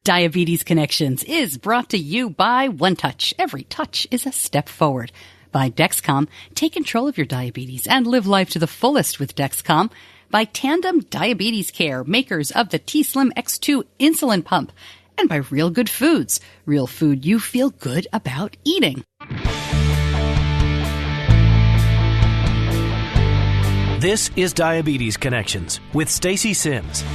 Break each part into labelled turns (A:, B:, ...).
A: Diabetes Connections is brought to you by One Touch. Every touch is a step forward. By Dexcom. Take control of your diabetes and live life to the fullest with Dexcom. By Tandem Diabetes Care, makers of the t:slim X2 insulin pump. And by Real Good Foods, real food you feel good about eating.
B: This is Diabetes Connections with Stacey Sims.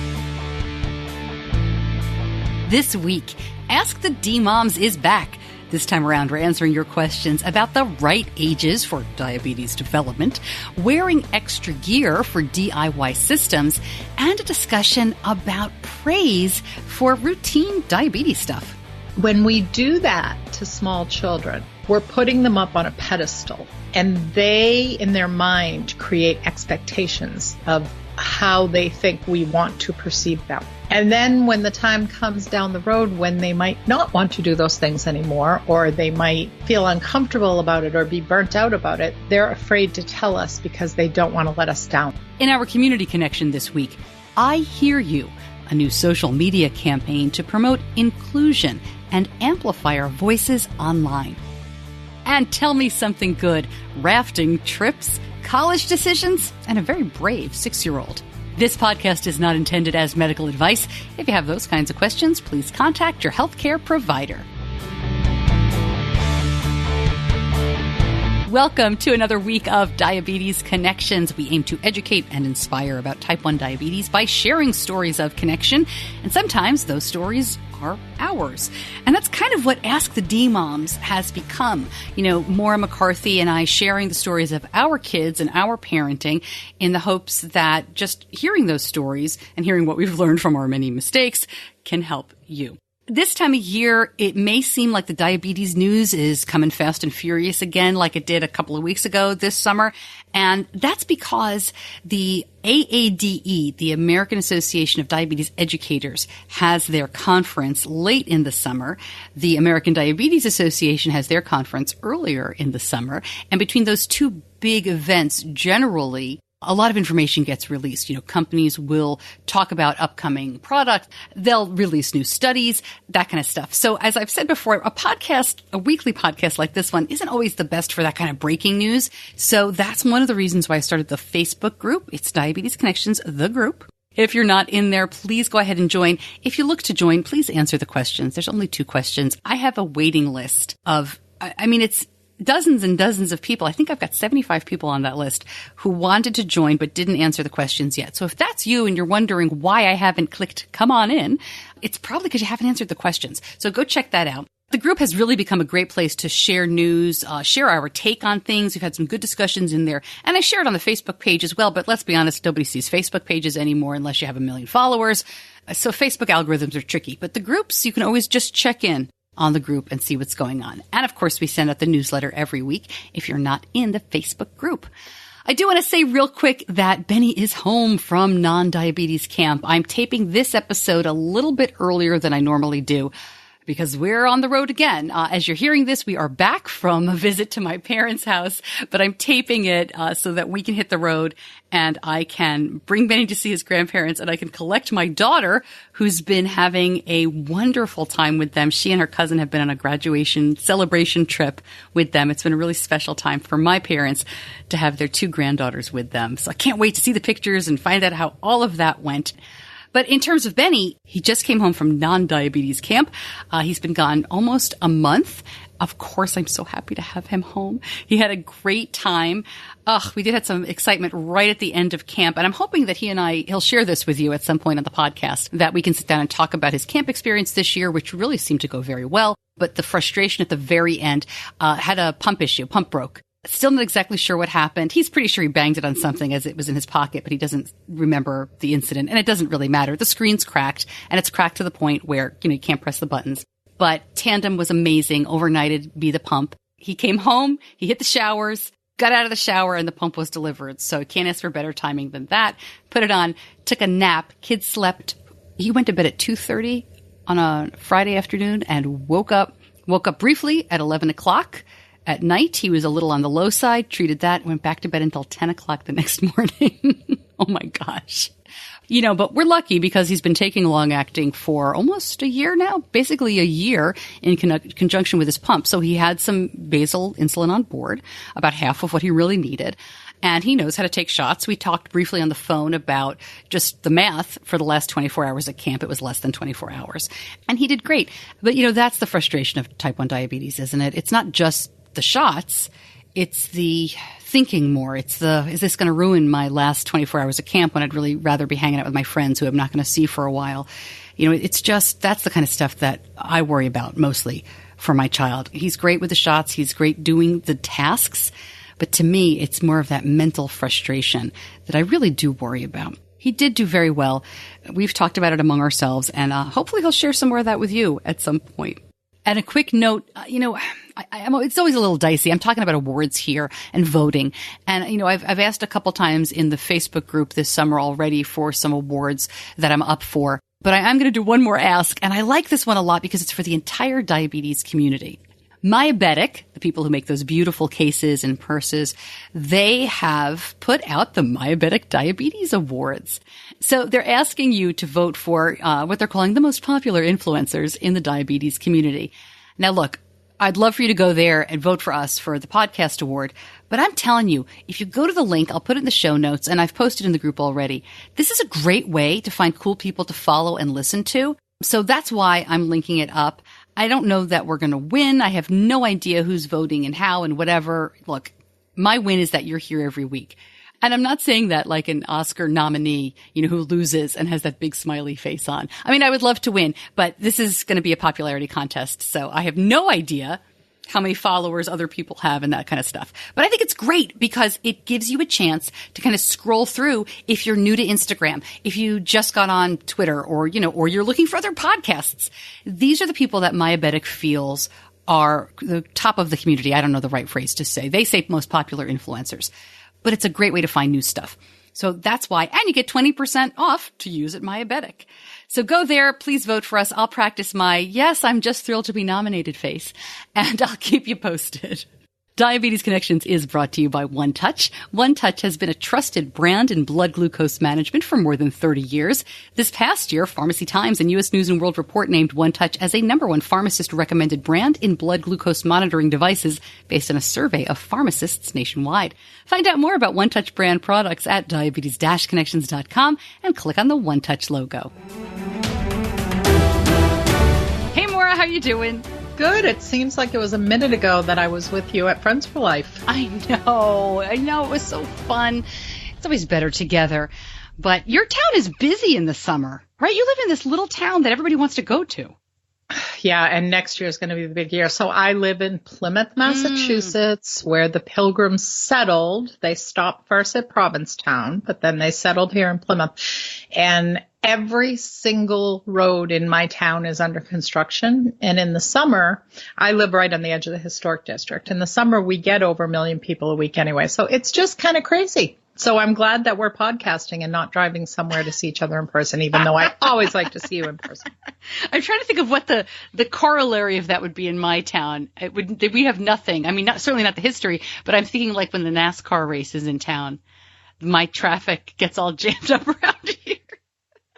A: This week, Ask the D-Moms is back. This time around, we're answering your questions about the right ages for diabetes development, wearing extra gear for DIY systems, and a discussion about praise for routine diabetes stuff.
C: When we do that to small children, we're putting them up on a pedestal, and they, in their mind, create expectations of how they think we want to perceive them. And then when the time comes down the road when they might not want to do those things anymore, or they might feel uncomfortable about it or be burnt out about it, they're afraid to tell us because they don't want to let us down.
A: In our community connection this week, I Hear You, a new social media campaign to promote inclusion and amplify our voices online. And Tell Me Something Good, rafting trips, college decisions, and a very brave 6-year-old. This podcast is not intended as medical advice. If you have those kinds of questions, please contact your healthcare provider. Welcome to another week of Diabetes Connections. We aim to educate and inspire about type 1 diabetes by sharing stories of connection, and sometimes those stories are ours. And that's kind of what Ask the D-Moms has become. You know, Moira McCarthy and I sharing the stories of our kids and our parenting in the hopes that just hearing those stories and hearing what we've learned from our many mistakes can help you. This time of year, it may seem like the diabetes news is coming fast and furious again, like it did a couple of weeks ago this summer. And that's because the AADE, the American Association of Diabetes Educators, has their conference late in the summer. The American Diabetes Association has their conference earlier in the summer. And between those two big events, generally, a lot of information gets released. You know, companies will talk about upcoming products. They'll release new studies, that kind of stuff. So as I've said before, a weekly podcast like this one isn't always the best for that kind of breaking news. So that's one of the reasons why I started the Facebook group. It's Diabetes Connections, the group. If you're not in there, please go ahead and join. If you look to join, please answer the questions. There's only 2 questions. I have a waiting list of, it's dozens and dozens of people. I think I've got 75 people on that list who wanted to join but didn't answer the questions yet. So if that's you and you're wondering why I haven't clicked come on in, it's probably because you haven't answered the questions. So go check that out. The group has really become a great place to share news, share our take on things. We've had some good discussions in there. And I share it on the Facebook page as well. But let's be honest, nobody sees Facebook pages anymore unless you have 1 million followers. So Facebook algorithms are tricky. But the groups, you can always just check in on the group and see what's going on. And of course, we send out the newsletter every week if you're not in the Facebook group. I do want to say real quick that Benny is home from non-diabetes camp. I'm taping this episode a little bit earlier than I normally do because we're on the road again. As you're hearing this, we are back from a visit to my parents' house, but I'm taping it so that we can hit the road and I can bring Benny to see his grandparents and I can collect my daughter who's been having a wonderful time with them. She and her cousin have been on a graduation celebration trip with them. It's been a really special time for my parents to have their 2 granddaughters with them. So I can't wait to see the pictures and find out how all of that went. But in terms of Benny, he just came home from non-diabetes camp. He's been gone almost a month. Of course, I'm so happy to have him home. He had a great time. We did have some excitement right at the end of camp. And I'm hoping that he'll share this with you at some point on the podcast, that we can sit down and talk about his camp experience this year, which really seemed to go very well. But the frustration at the very end, had a pump broke. Still not exactly sure what happened. He's pretty sure he banged it on something as it was in his pocket, but he doesn't remember the incident. And it doesn't really matter. The screen's cracked, and it's cracked to the point where, you can't press the buttons. But Tandem was amazing, overnighted be the pump. He came home, he hit the showers, got out of the shower, and the pump was delivered. So can't ask for better timing than that. Put it on, took a nap. Kid slept. He went to bed at 2:30 on a Friday afternoon and woke up briefly at 11 o'clock. At night, he was a little on the low side, treated that, went back to bed until 10 o'clock the next morning. Oh my gosh. But we're lucky because he's been taking long-acting for almost a year now, basically a year in conjunction with his pump. So he had some basal insulin on board, about half of what he really needed. And he knows how to take shots. We talked briefly on the phone about just the math for the last 24 hours at camp. It was less than 24 hours. And he did great. But, that's the frustration of type 1 diabetes, isn't it? It's not just the shots. It's the thinking more. It's is this going to ruin my last 24 hours at camp when I'd really rather be hanging out with my friends who I'm not going to see for a while? It's just, that's the kind of stuff that I worry about mostly for my child. He's great with the shots. He's great doing the tasks. But to me, it's more of that mental frustration that I really do worry about. He did do very well. We've talked about it among ourselves, and hopefully he'll share some more of that with you at some point. And a quick note, it's always a little dicey. I'm talking about awards here and voting. And, I've asked a couple times in the Facebook group this summer already for some awards that I'm up for. But I'm going to do one more ask. And I like this one a lot because it's for the entire diabetes community. Myabetic, the people who make those beautiful cases and purses, they have put out the Myabetic Diabetes Awards. So they're asking you to vote for what they're calling the most popular influencers in the diabetes community. Now, look, I'd love for you to go there and vote for us for the podcast award. But I'm telling you, if you go to the link, I'll put it in the show notes, and I've posted in the group already. This is a great way to find cool people to follow and listen to. So that's why I'm linking it up. I don't know that we're going to win. I have no idea who's voting and how and whatever. Look, my win is that you're here every week. And I'm not saying that like an Oscar nominee, who loses and has that big smiley face on. I mean, I would love to win, but this is going to be a popularity contest. So I have no idea how many followers other people have and that kind of stuff. But I think it's great because it gives you a chance to kind of scroll through if you're new to Instagram, if you just got on Twitter or you're looking for other podcasts. These are the people that Myabetic feels are the top of the community. I don't know the right phrase to say. They say most popular influencers, but it's a great way to find new stuff. So that's why, and you get 20% off to use at Myabetic. So go there, please vote for us. I'll practice my, yes, I'm just thrilled to be nominated face, and I'll keep you posted. Diabetes Connections is brought to you by One Touch. One Touch has been a trusted brand in blood glucose management for more than 30 years. This past year, Pharmacy Times and U.S. News & World Report named One Touch as a #1 pharmacist-recommended brand in blood glucose monitoring devices based on a survey of pharmacists nationwide. Find out more about One Touch brand products at diabetes-connections.com and click on the One Touch logo. Hey, Moira, how you doing?
C: Good. It seems like it was a minute ago that I was with you at Friends for Life.
A: I know. It was so fun. It's always better together. But your town is busy in the summer, right? You live in this little town that everybody wants to go to.
C: Yeah, and next year is going to be the big year. So I live in Plymouth, Massachusetts, where the Pilgrims settled. They stopped first at Provincetown, but then they settled here in Plymouth. And every single road in my town is under construction. And in the summer, I live right on the edge of the historic district. In the summer, we get over 1 million people a week anyway. So it's just kind of crazy. So I'm glad that we're podcasting and not driving somewhere to see each other in person, even though I always like to see you in person.
A: I'm trying to think of what the corollary of that would be in my town. We have nothing. I mean, certainly not the history, but I'm thinking like when the NASCAR race is in town, my traffic gets all jammed up around here.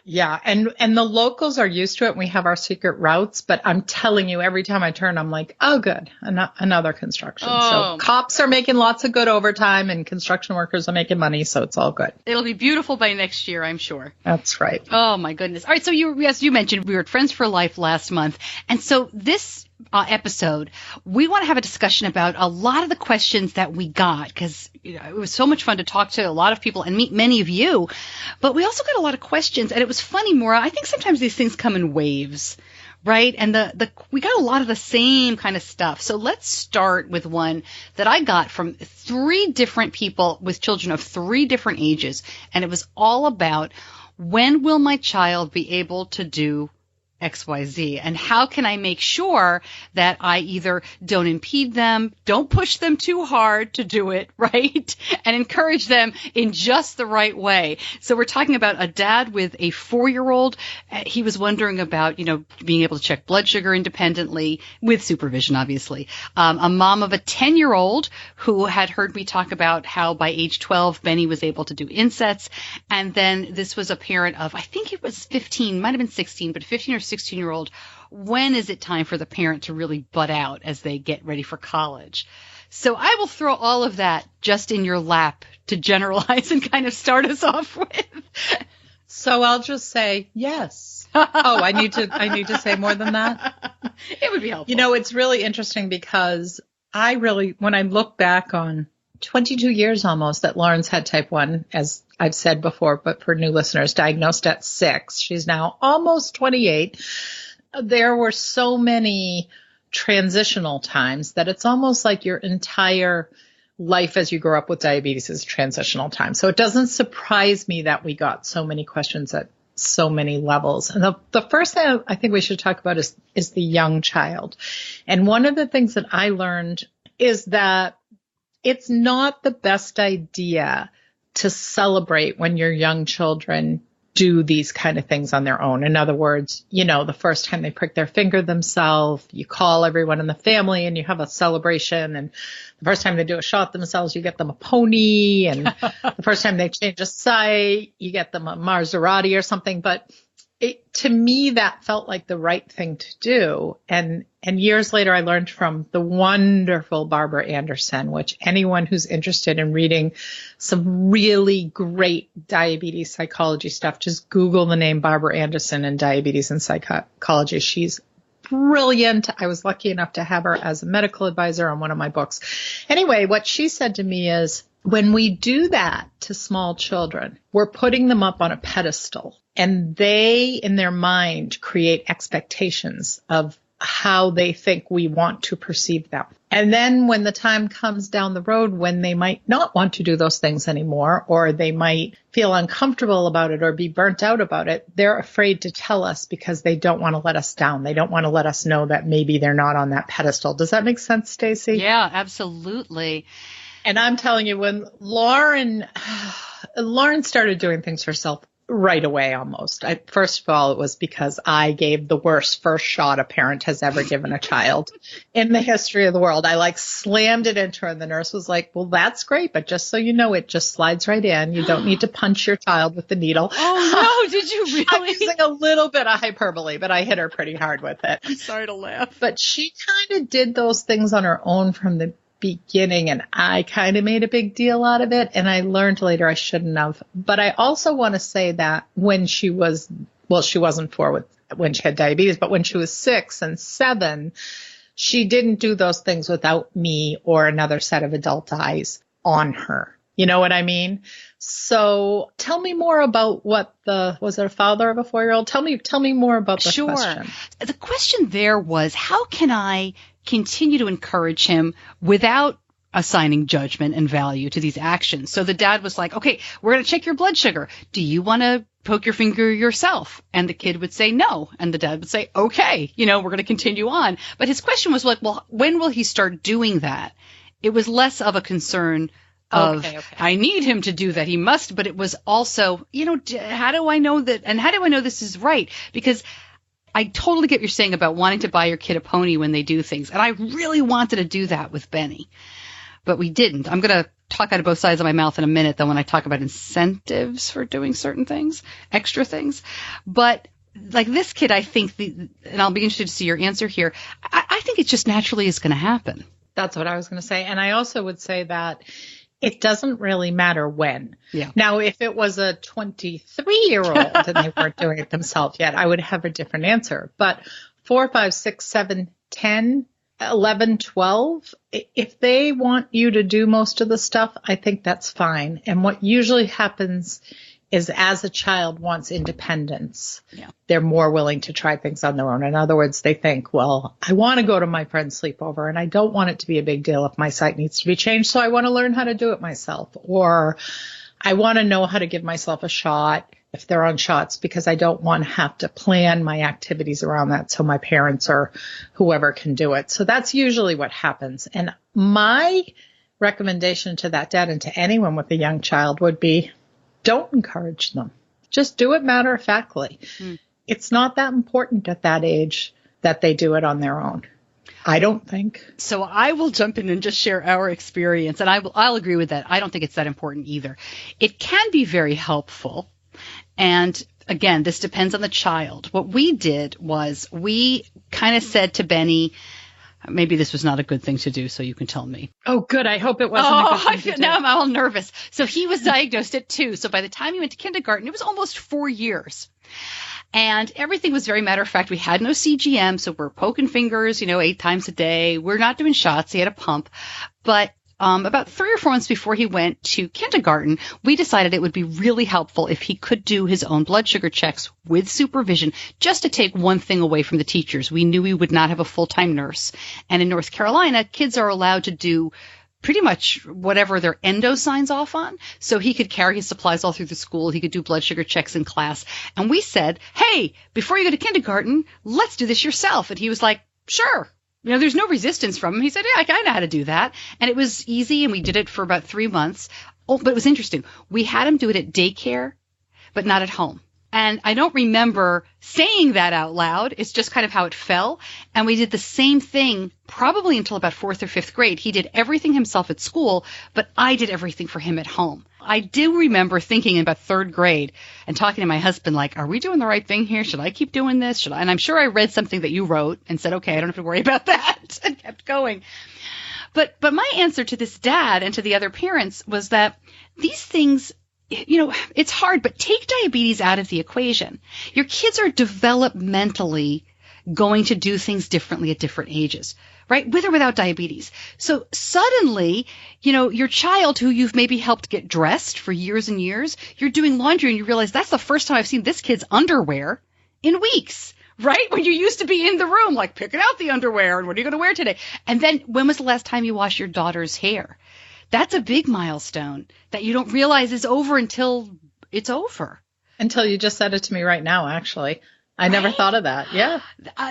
C: Yeah, and the locals are used to it. We have our secret routes, but I'm telling you, every time I turn, I'm like, oh, good, another construction. So cops are making lots of good overtime, and construction workers are making money, so it's all good.
A: It'll be beautiful by next year, I'm sure.
C: That's right.
A: Oh, my goodness. All right, so as you mentioned, we were at Friends for Life last month, and so this episode, we want to have a discussion about a lot of the questions that we got because it was so much fun to talk to a lot of people and meet many of you. But we also got a lot of questions, and it was funny, Maura. I think sometimes these things come in waves, right? And we got a lot of the same kind of stuff. So let's start with one that I got from 3 different people with children of 3 different ages, and it was all about when will my child be able to do XYZ? And how can I make sure that I either don't impede them, don't push them too hard to do it, right? And encourage them in just the right way. So we're talking about a dad with a 4-year-old. He was wondering about, being able to check blood sugar independently with supervision, obviously. A mom of a 10-year-old who had heard me talk about how by age 12, Benny was able to do insets. And then this was a parent of, I think it was 15, might have been 16, but 15 or 16-year-old. When is it time for the parent to really butt out as they get ready for college? So I will throw all of that just in your lap to generalize and kind of start us off with.
C: So I'll just say yes. Oh, I need to say more than that?
A: It would be helpful.
C: It's really interesting because when I look back on 22 years almost that Lauren's had type 1, as I've said before, but for new listeners, diagnosed at 6. She's now almost 28. There were so many transitional times that it's almost like your entire life as you grow up with diabetes is a transitional time. So it doesn't surprise me that we got so many questions at so many levels. And the first thing I think we should talk about is the young child. And one of the things that I learned is that it's not the best idea to celebrate when your young children do these kind of things on their own. In other words, the first time they prick their finger themselves, you call everyone in the family and you have a celebration. And the first time they do a shot themselves, you get them a pony. And the first time they change a site, you get them a Maserati or something. But to me, that felt like the right thing to do. And years later, I learned from the wonderful Barbara Anderson, which anyone who's interested in reading some really great diabetes psychology stuff, just Google the name Barbara Anderson and diabetes and psychology. She's brilliant. I was lucky enough to have her as a medical advisor on one of my books. Anyway, what she said to me is, when we do that to small children, we're putting them up on a pedestal, and they, in their mind, create expectations of how they think we want to perceive them. And then when the time comes down the road when they might not want to do those things anymore, or they might feel uncomfortable about it or be burnt out about it, they're afraid to tell us because they don't want to let us down. They don't want to let us know that maybe they're not on that pedestal. Does that make sense, Stacey?
A: Yeah, absolutely.
C: And I'm telling you, when Lauren started doing things herself right away almost. First of all, it was because I gave the worst first shot a parent has ever given a child in the history of the world. I slammed it into her, and the nurse was like, well, that's great, but just so you know, it just slides right in. You don't need to punch your child with the needle.
A: Oh, no, did you really?
C: I'm using a little bit of hyperbole, but I hit her pretty hard with it.
A: I'm sorry to laugh.
C: But she kind of did those things on her own from the beginning, and I kind of made a big deal out of it, and I learned later I shouldn't have. But I also want to say that when she wasn't 4 when she had diabetes, but when she was 6 and 7, she didn't do those things without me or another set of adult eyes on her. You know what I mean? So tell me more about was it a father of a 4-year-old? Tell me more about the question.
A: Sure. The question there was, how can I continue to encourage him without assigning judgment and value to these actions? So the dad was like, okay, we're going to check your blood sugar. Do you want to poke your finger yourself? And the kid would say no. And the dad would say, okay, we're going to continue on. But his question was like, well, when will he start doing that? It was less of a concern of, okay. I need him to do that. He must. But it was also, how do I know that? And how do I know this is right? Because I totally get what you're saying about wanting to buy your kid a pony when they do things. And I really wanted to do that with Benny, but we didn't. I'm going to talk out of both sides of my mouth in a minute, though, when I talk about incentives for doing certain things, extra things. But like this kid, I think, and I'll be interested to see your answer here, I think it just naturally is going to happen.
C: That's what I was going to say. And I also would say that it doesn't really matter when.
A: Yeah.
C: Now, if it was a 23-year-old and they weren't doing it themselves yet, I would have a different answer. But 4, 5, 6, 7, 10, 11, 12, if they want you to do most of the stuff, I think that's fine. And what usually happens is as a child wants independence, they're more willing to try things on their own. In other words, they think, well, I want to go to my friend's sleepover and I don't want it to be a big deal if my site needs to be changed, so I want to learn how to do it myself. Or I want to know how to give myself a shot if they're on shots, because I don't want to have to plan my activities around that so my parents or whoever can do it. So that's usually what happens. And my recommendation to that dad and to anyone with a young child would be, don't encourage them. Just do it matter-of-factly. It's not that important at that age that they do it on their own, I don't think.
A: So I will jump in and just share our experience, and I'll agree with that. I don't think it's that important either. It can be very helpful, and again, this depends on the child. What we did was we kind of said to Benny, maybe this was not a good thing to do, so you can tell me.
C: Oh, good. I hope it wasn't a good thing to do.
A: Now I'm all nervous. So he was diagnosed at 2. So by the time he went to kindergarten, it was almost 4 years. And everything was very matter of fact. We had no CGM, so we're poking fingers, 8 times a day. We're not doing shots. He had a pump. But about 3 or 4 months before he went to kindergarten, we decided it would be really helpful if he could do his own blood sugar checks with supervision, just to take one thing away from the teachers. We knew we would not have a full-time nurse. And in North Carolina, kids are allowed to do pretty much whatever their endo signs off on. So he could carry his supplies all through the school. He could do blood sugar checks in class. And we said, hey, before you go to kindergarten, let's do this yourself. And he was like, sure. There's no resistance from him. He said, yeah, I know how to do that. And it was easy, and we did it for about 3 months. Oh, but it was interesting. We had him do it at daycare, but not at home. And I don't remember saying that out loud. It's just kind of how it fell. And we did the same thing probably until about 4th or 5th grade. He did everything himself at school, but I did everything for him at home. I do remember thinking in about 3rd grade and talking to my husband, like, are we doing the right thing here? Should I keep doing this? And I'm sure I read something that you wrote and said, okay, I don't have to worry about that, and kept going. But my answer to this dad and to the other parents was that these things, it's hard, but take diabetes out of the equation. Your kids are developmentally going to do things differently at different ages, right? With or without diabetes. So suddenly, your child who you've maybe helped get dressed for years and years, you're doing laundry and you realize that's the first time I've seen this kid's underwear in weeks. Right? When you used to be in the room, like picking out the underwear and what are you going to wear today? And then when was the last time you washed your daughter's hair? That's a big milestone that you don't realize is over until it's over.
C: Until you just said it to me right now, actually. I never thought of that. Yeah.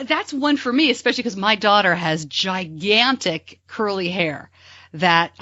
A: That's one for me, especially because my daughter has gigantic curly hair that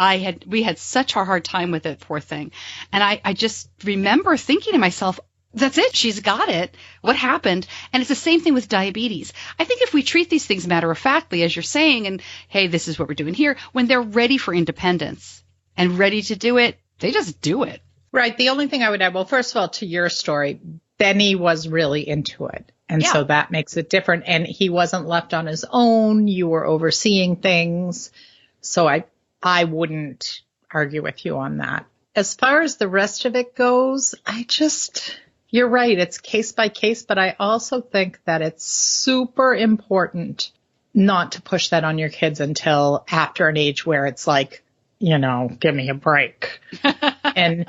A: we had such a hard time with it, poor thing. And I just remember thinking to myself, that's it. She's got it. What happened? And it's the same thing with diabetes. I think if we treat these things matter-of-factly, as you're saying, and hey, this is what we're doing here, when they're ready for independence and ready to do it, they just do it.
C: Right. The only thing I would add, well, first of all, to your story, Benny was really into it. And so that makes it different. And he wasn't left on his own. You were overseeing things. So I wouldn't argue with you on that. As far as the rest of it goes, you're right. It's case by case, but I also think that it's super important not to push that on your kids until after an age where it's like, give me a break. and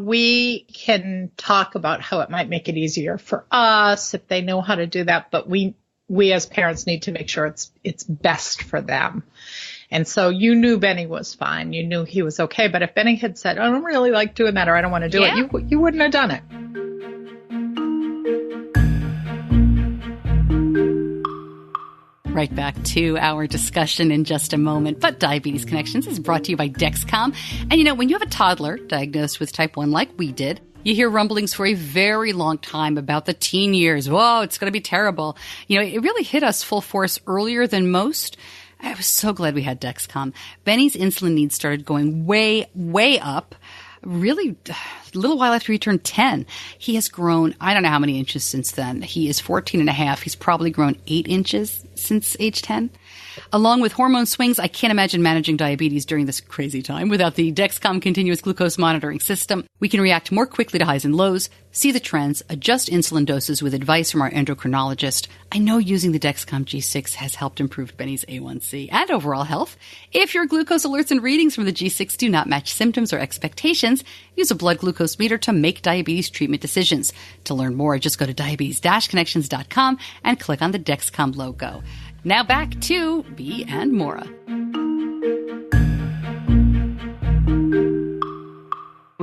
C: we can talk about how it might make it easier for us if they know how to do that. But we as parents need to make sure it's best for them. And so you knew Benny was fine. You knew he was okay. But if Benny had said, I don't really like doing that, or I don't want to do it, you wouldn't have done it.
A: Right back to our discussion in just a moment. But Diabetes Connections is brought to you by Dexcom. And when you have a toddler diagnosed with type 1 like we did, you hear rumblings for a very long time about the teen years. Whoa, it's going to be terrible. It really hit us full force earlier than most. I was so glad we had Dexcom. Benny's insulin needs started going way, way up. Really, a little while after he turned 10. He has grown, I don't know how many inches since then. He is 14 and a half. He's probably grown 8 inches since age 10. Along with hormone swings, I can't imagine managing diabetes during this crazy time without the Dexcom continuous glucose monitoring system. We can react more quickly to highs and lows, see the trends, adjust insulin doses with advice from our endocrinologist. I know using the Dexcom G6 has helped improve Benny's A1C and overall health. If your glucose alerts and readings from the G6 do not match symptoms or expectations, use a blood glucose meter to make diabetes treatment decisions. To learn more, just go to diabetes-connections.com and click on the Dexcom logo. Now back to Bea and Moira.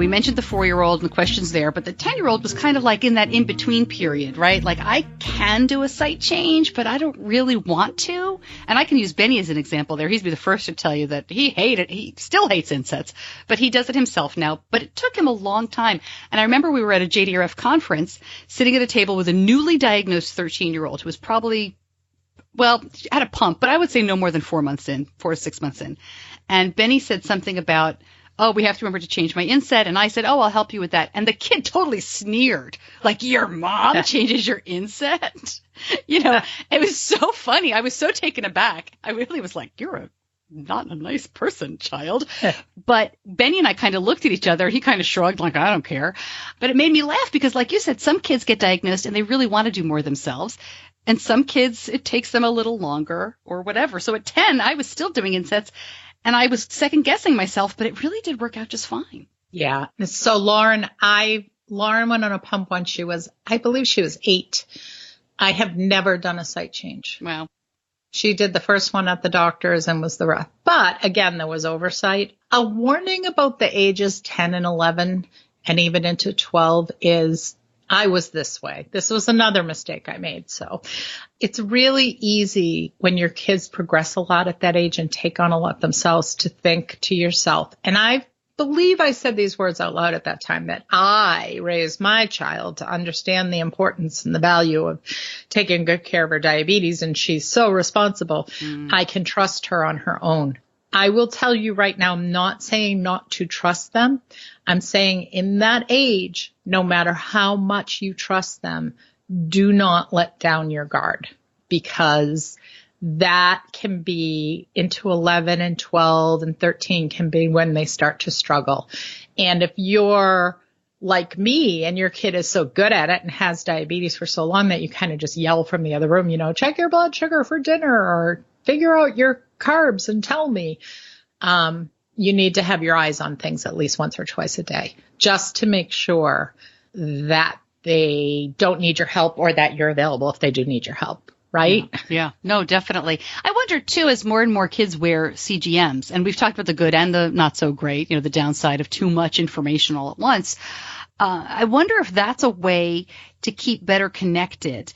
A: We mentioned the 4-year-old and the questions there, but the 10-year-old was kind of like in that in-between period, right? Like, I can do a site change, but I don't really want to. And I can use Benny as an example there. He'd be the first to tell you that he still hates insets, but he does it himself now. But it took him a long time. And I remember we were at a JDRF conference sitting at a table with a newly diagnosed 13-year-old who was probably, had a pump, but I would say no more than 4 to 6 months in. And Benny said something about, we have to remember to change my inset. And I said, I'll help you with that. And the kid totally sneered, like, your mom changes your inset? It was so funny. I was so taken aback. I really was like, you're not a nice person, child. But Benny and I kind of looked at each other. He kind of shrugged like, I don't care. But it made me laugh because, like you said, some kids get diagnosed and they really want to do more themselves. And some kids, it takes them a little longer or whatever. So at 10, I was still doing insets. And I was second guessing myself, but it really did work out just fine.
C: Yeah. So Lauren went on a pump when I believe she was 8. I have never done a site change.
A: Wow.
C: She did the first one at the doctor's and was the rest. But again, there was oversight. A warning about the ages 10 and 11 and even into 12 is I was this way. This was another mistake I made. So it's really easy when your kids progress a lot at that age and take on a lot themselves to think to yourself. And I believe I said these words out loud at that time, that I raised my child to understand the importance and the value of taking good care of her diabetes. And she's so responsible. I can trust her on her own. I will tell you right now, I'm not saying not to trust them. I'm saying in that age, no matter how much you trust them, do not let down your guard, because that can be into 11 and 12 and 13 can be when they start to struggle. And if you're like me and your kid is so good at it and has diabetes for so long that you kind of just yell from the other room, check your blood sugar for dinner or figure out your carbs and tell me, you need to have your eyes on things at least once or twice a day, just to make sure that they don't need your help or that you're available if they do need your help. Right?
A: Yeah. No, definitely. I wonder too, as more and more kids wear CGMs, and we've talked about the good and the not so great, the downside of too much information all at once. I wonder if that's a way to keep better connected,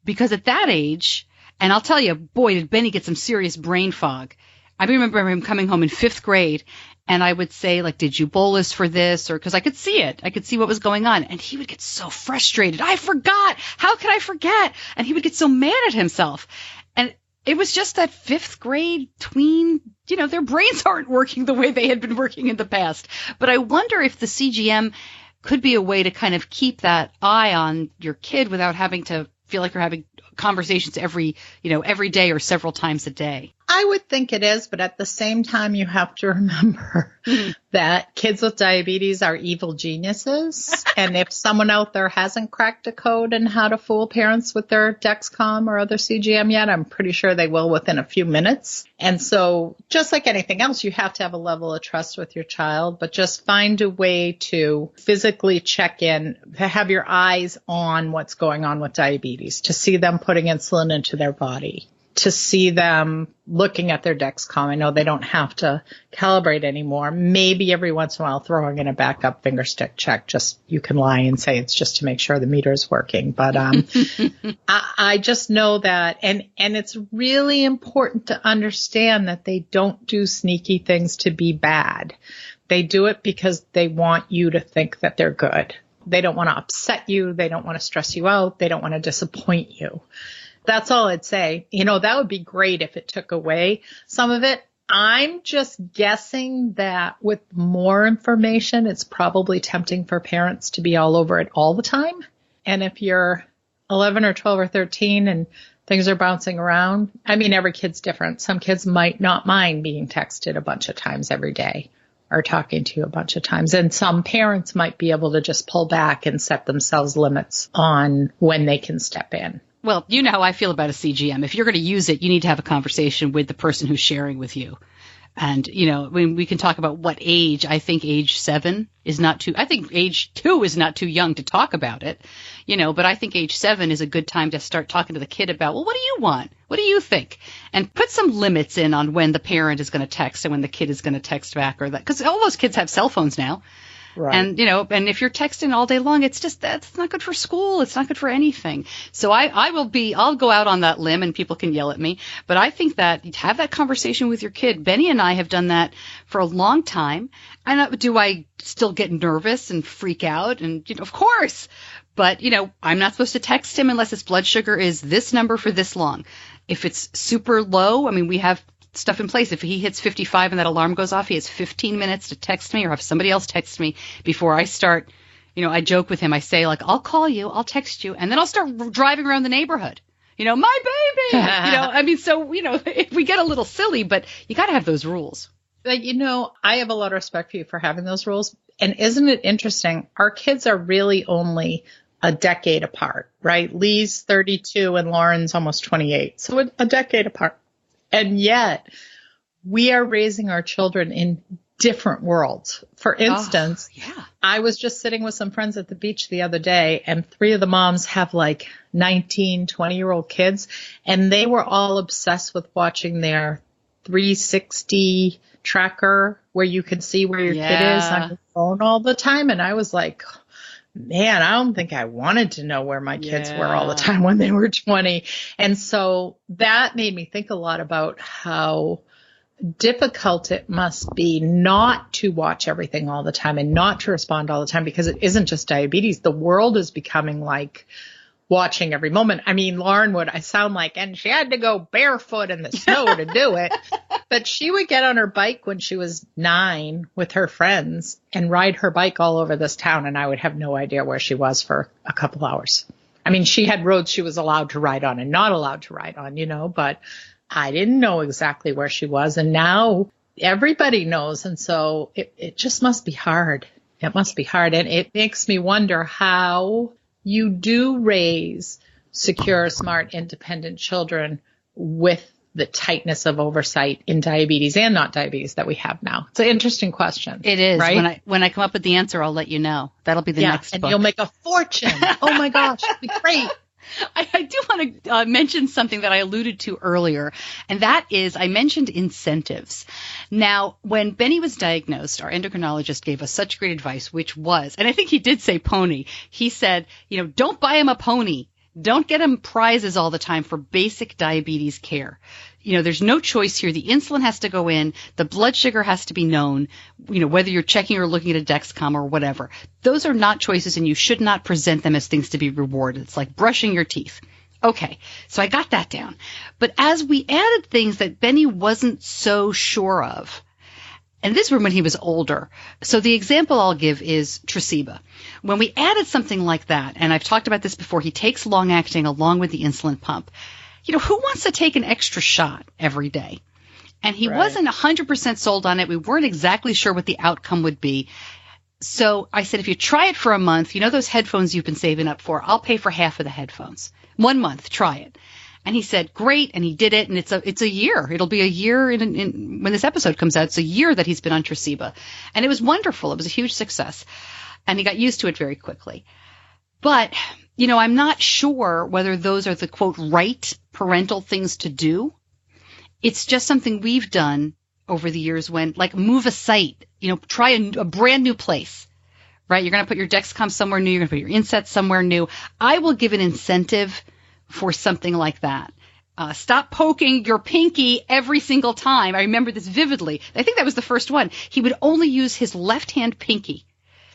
A: because at that age, and I'll tell you, boy, did Benny get some serious brain fog. I remember him coming home in 5th grade, and I would say, like, did you bolus for this? Or, because I could see it. I could see what was going on. And he would get so frustrated. I forgot. How could I forget? And he would get so mad at himself. And it was just that 5th grade tween, their brains aren't working the way they had been working in the past. But I wonder if the CGM could be a way to kind of keep that eye on your kid without having to feel like you're having conversations every day or several times a day.
C: I would think it is, but at the same time, you have to remember that kids with diabetes are evil geniuses. And if someone out there hasn't cracked a code in how to fool parents with their Dexcom or other CGM yet, I'm pretty sure they will within a few minutes. And so just like anything else, you have to have a level of trust with your child, but just find a way to physically check in, to have your eyes on what's going on with diabetes, to see them putting insulin into their body, to see them looking at their Dexcom. I know they don't have to calibrate anymore. Maybe every once in a while throwing in a backup finger stick check. Just, you can lie and say it's just to make sure the meter is working. But I just know that, and it's really important to understand that they don't do sneaky things to be bad. They do it because they want you to think that they're good. They don't want to upset you. They don't want to stress you out. They don't want to disappoint you. That's all I'd say. That would be great if it took away some of it. I'm just guessing that with more information, it's probably tempting for parents to be all over it all the time. And if you're 11 or 12 or 13 and things are bouncing around, every kid's different. Some kids might not mind being texted a bunch of times every day or talking to you a bunch of times. And some parents might be able to just pull back and set themselves limits on when they can step in.
A: Well, you know how I feel about a CGM. If you're going to use it, you need to have a conversation with the person who's sharing with you. And, when we can talk about what age, I think age 7 is not too, I think age 2 is not too young to talk about it, but I think age 7 is a good time to start talking to the kid about, well, what do you want? What do you think? And put some limits in on when the parent is going to text and when the kid is going to text back, or that, because all those kids have cell phones now.
C: Right.
A: And, and if you're texting all day long, that's not good for school. It's not good for anything. So I'll go out on that limb and people can yell at me. But I think that have that conversation with your kid. Benny and I have done that for a long time. And do I still get nervous and freak out? And, of course. But, I'm not supposed to text him unless his blood sugar is this number for this long. If it's super low, we have stuff in place. If he hits 55 and that alarm goes off, he has 15 minutes to text me or have somebody else text me before I start. I joke with him. I say, I'll call you, I'll text you, and then I'll start driving around the neighborhood. My baby! So, we get a little silly, but you got to have those rules.
C: But, I have a lot of respect for you for having those rules. And isn't it interesting? Our kids are really only a decade apart, right? Lee's 32 and Lauren's almost 28. So a decade apart. And yet we are raising our children in different worlds. For instance, I was just sitting with some friends at the beach the other day, and 3 of the moms have 19, 20-year-old kids, and they were all obsessed with watching their 360 tracker where you can see where your kid is on your phone all the time. And I was like, man, I don't think I wanted to know where my kids were all the time when they were 20. And so that made me think a lot about how difficult it must be not to watch everything all the time and not to respond all the time, because it isn't just diabetes. The world is becoming like watching every moment. Lauren I sound like, and she had to go barefoot in the snow to do it. But she would get on her bike when she was 9 with her friends and ride her bike all over this town. And I would have no idea where she was for a couple hours. She had roads she was allowed to ride on and not allowed to ride on, but I didn't know exactly where she was. And now everybody knows. And so it just must be hard. It must be hard. And it makes me wonder how you do raise secure, smart, independent children with the tightness of oversight in diabetes and not diabetes that we have now. It's an interesting question.
A: It is.
C: Right?
A: When I come up with the answer, I'll let you know. That'll be the next book.
C: And you'll make a fortune. Oh my gosh, it'd be great.
A: I do want to mention something that I alluded to earlier, and that is I mentioned incentives. Now, when Benny was diagnosed, our endocrinologist gave us such great advice, which was, and I think he did say pony. He said, don't buy him a pony. Don't get him prizes all the time for basic diabetes care. There's no choice here. The insulin has to go in. The blood sugar has to be known, whether you're checking or looking at a Dexcom or whatever. Those are not choices, and you should not present them as things to be rewarded. It's like brushing your teeth. Okay, so I got that down. But as we added things that Benny wasn't so sure of, and this was when he was older. So the example I'll give is Tresiba. When we added something like that, and I've talked about this before, he takes long-acting along with the insulin pump. Who wants to take an extra shot every day? And he wasn't 100% sold on it. We weren't exactly sure what the outcome would be. So I said, if you try it for a month, those headphones you've been saving up for, I'll pay for half of the headphones. 1 month, try it. And he said, great, and he did it, and it's a year. It'll be a year when this episode comes out. It's a year that he's been on Tresiba. And it was wonderful. It was a huge success. And he got used to it very quickly. But, I'm not sure whether those are the, quote, right parental things to do. It's just something we've done over the years when, move a site, try a brand new place, right? You're going to put your Dexcom somewhere new. You're going to put your insert somewhere new. I will give an incentive for something like that. Stop poking your pinky every single time. I remember this vividly. I think that was the first one. He would only use his left-hand pinky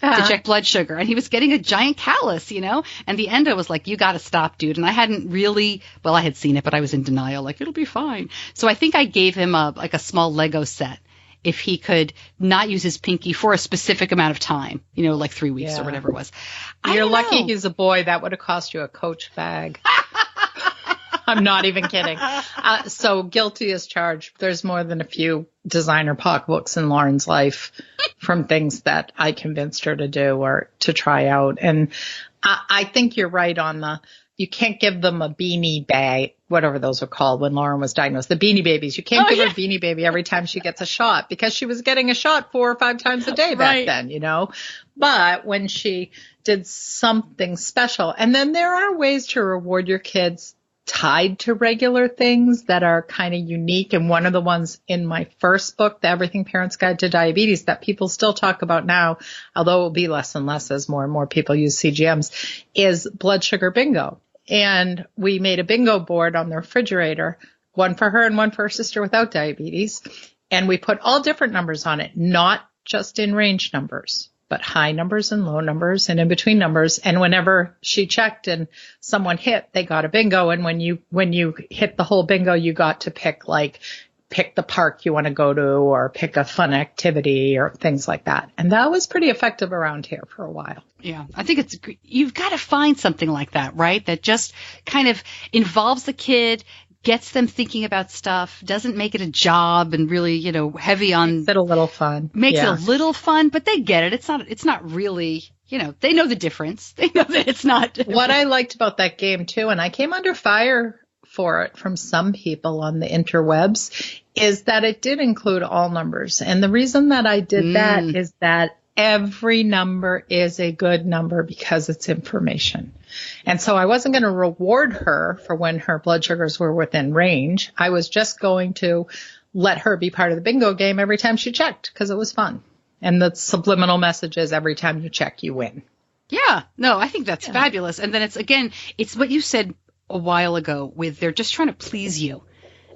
A: to check blood sugar. And he was getting a giant callus, And the endo was like, you got to stop, dude. And I hadn't really, I had seen it, but I was in denial, it'll be fine. So I think I gave him a small Lego set if he could not use his pinky for a specific amount of time, 3 weeks or whatever it was.
C: You're lucky he's a boy. That would have cost you a Coach bag. I'm not even kidding. So guilty as charged. There's more than a few designer pocketbooks in Lauren's life from things that I convinced her to do or to try out. And I think you're right on you can't give them a beanie bag, whatever those are called when Lauren was diagnosed, the Beanie Babies. You can't give her a Beanie Baby every time she gets a shot because she was getting a shot 4 or 5 times a day back then, But when she did something special, and then there are ways to reward your kids tied to regular things that are kind of unique. And one of the ones in my first book, The Everything Parent's Guide to Diabetes, that people still talk about now, although it will be less and less as more and more people use CGMs, is blood sugar bingo. And we made a bingo board on the refrigerator, one for her and one for her sister without diabetes. And we put all different numbers on it, not just in range numbers, but high numbers and low numbers and in between numbers. And whenever she checked and someone hit, they got a bingo. And when you hit the whole bingo, you got to pick the park you want to go to or pick a fun activity or things like that. And that was pretty effective around here for a while.
A: Yeah, I think you've got to find something like that, right? That just kind of involves the kid, gets them thinking about stuff, doesn't make it a job and really, heavy on.
C: Makes it a little fun.
A: Makes it a little fun, but they get it. It's not really, they know the difference. They know that it's not.
C: What I liked about that game too, and I came under fire for it from some people on the interwebs, is that it did include all numbers. And the reason that I did that is that every number is a good number because it's information. And so I wasn't going to reward her for when her blood sugars were within range. I was just going to let her be part of the bingo game every time she checked because it was fun. And the subliminal message is every time you check, you win.
A: Yeah, no, I think that's fabulous. And then it's what you said a while ago with they're just trying to please you.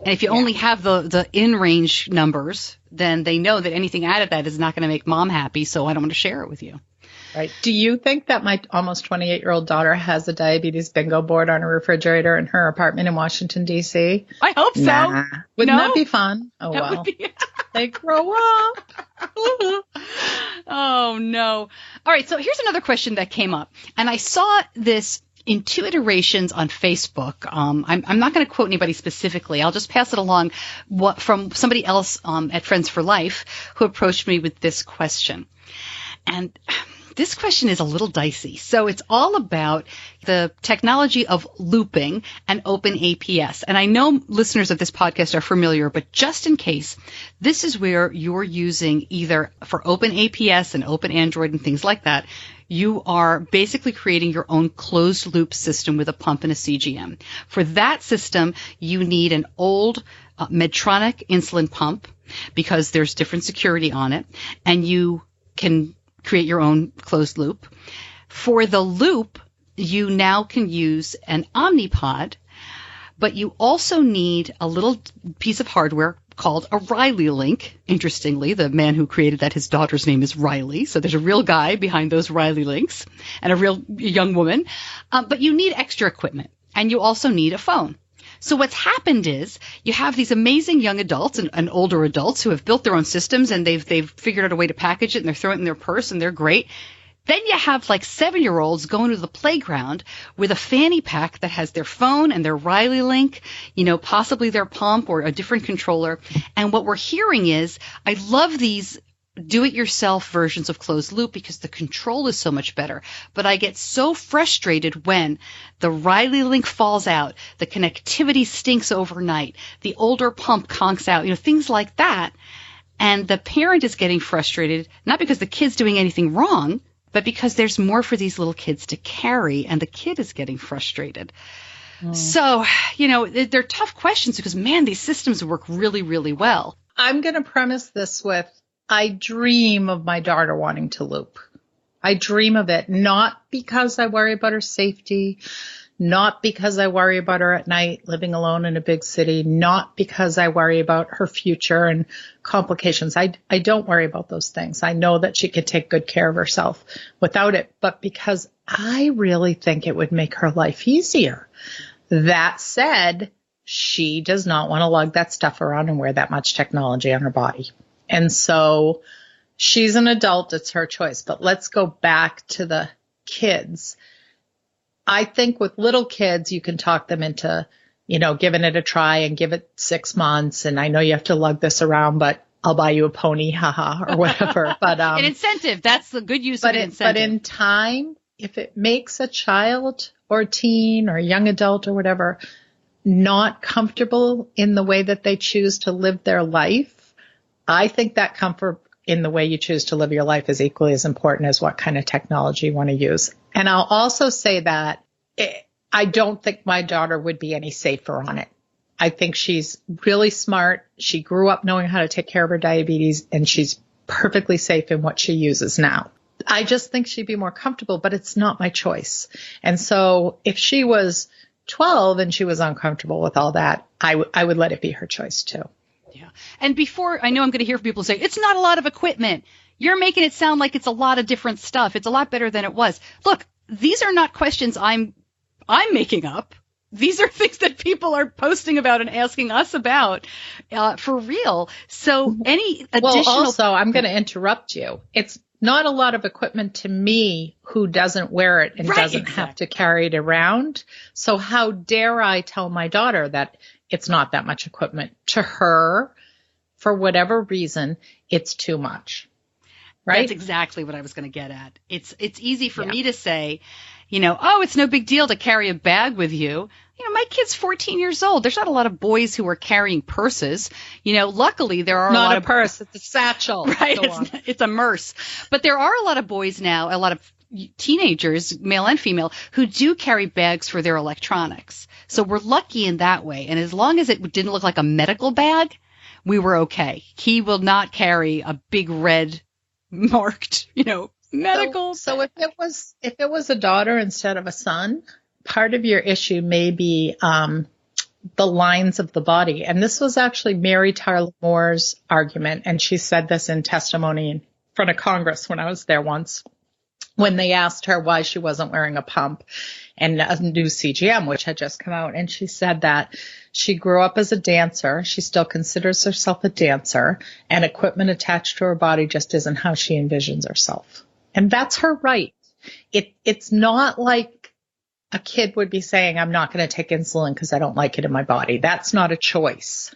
A: And if you only have the in-range numbers, then they know that anything out of that is not going to make mom happy, so I don't want to share it with you.
C: Right. Do you think that my almost 28-year-old daughter has a diabetes bingo board on her refrigerator in her apartment in Washington, D.C.?
A: I hope so.
C: Nah. Wouldn't that be fun? Oh,
A: that
C: well.
A: Would be...
C: They grow up.
A: Oh, no. All right, so here's another question that came up. And I saw this in 2 iterations on Facebook. I'm not going to quote anybody specifically. I'll just pass it along from somebody else at Friends for Life who approached me with this question. And this question is a little dicey. So it's all about the technology of looping and open APS. And I know listeners of this podcast are familiar, but just in case, this is where you're using either for open APS and open Android and things like that, you are basically creating your own closed loop system with a pump and a CGM. For that system, you need an old Medtronic insulin pump because there's different security on it, and you can create your own closed loop. For the loop, you now can use an Omnipod, but you also need a little piece of hardware called a Riley link. Interestingly, the man who created that, his daughter's name is Riley. So there's a real guy behind those Riley links and a real young woman. But you need extra equipment, and you also need a phone. So what's happened is you have these amazing young adults and older adults who have built their own systems, and they've figured out a way to package it, and they're throwing it in their purse, and they're great. Then you have like 7-year-olds going to the playground with a fanny pack that has their phone and their Riley link, possibly their pump or a different controller. And what we're hearing is, I love these do-it-yourself versions of closed loop because the control is so much better. But I get so frustrated when the Riley link falls out, the connectivity stinks overnight, the older pump conks out, things like that. And the parent is getting frustrated, not because the kid's doing anything wrong, but because there's more for these little kids to carry, and the kid is getting frustrated. So, they're tough questions because, man, these systems work really, really well.
C: I'm going to premise this with, I dream of my daughter wanting to loop. I dream of it, not because I worry about her safety, not because I worry about her at night living alone in a big city, not because I worry about her future and complications. I don't worry about those things. I know that she could take good care of herself without it, but because I really think it would make her life easier. That said, she does not want to lug that stuff around and wear that much technology on her body. And so she's an adult. It's her choice. But let's go back to the kids. I think with little kids, you can talk them into, giving it a try and give it 6 months. And I know you have to lug this around, but I'll buy you a pony, haha, or whatever. But
A: an incentive. That's the good use of an incentive.
C: But in time, if it makes a child or teen or young adult or whatever not comfortable in the way that they choose to live their life, I think that comfort in the way you choose to live your life is equally as important as what kind of technology you want to use. And I'll also say that I don't think my daughter would be any safer on it. I think she's really smart. She grew up knowing how to take care of her diabetes, and she's perfectly safe in what she uses now. I just think she'd be more comfortable, but it's not my choice. And so if she was 12 and she was uncomfortable with all that, I would let it be her choice too.
A: Yeah. And before, I know I'm going to hear people say, it's not a lot of equipment. You're making it sound like it's a lot of different stuff. It's a lot better than it was. Look, these are not questions I'm making up. These are things that people are posting about and asking us about for real. So any additional...
C: Well, also, I'm going to interrupt you. It's not a lot of equipment to me who doesn't wear it and doesn't have to carry it around. So how dare I tell my daughter that it's not that much equipment? To her, for whatever reason, it's too much. Right?
A: That's exactly what I was going to get at. It's easy for me to say, oh, it's no big deal to carry a bag with you. My kid's 14 years old. There's not a lot of boys who are carrying purses. Luckily there are
C: not
A: a lot
C: of purse. It's a satchel.
A: Right. It's a merce. But there are a lot of boys now, a lot of teenagers, male and female, who do carry bags for their electronics. So we're lucky in that way. And as long as it didn't look like a medical bag, we were okay. He will not carry a big red marked, medical.
C: So if it was a daughter instead of a son, part of your issue may be the lines of the body. And this was actually Mary Tyler Moore's argument. And she said this in testimony in front of Congress when I was there once, when they asked her why she wasn't wearing a pump and a new CGM, which had just come out. And she said that she grew up as a dancer. She still considers herself a dancer, and equipment attached to her body just isn't how she envisions herself. And that's her right. It's not like a kid would be saying, I'm not going to take insulin because I don't like it in my body. That's not a choice.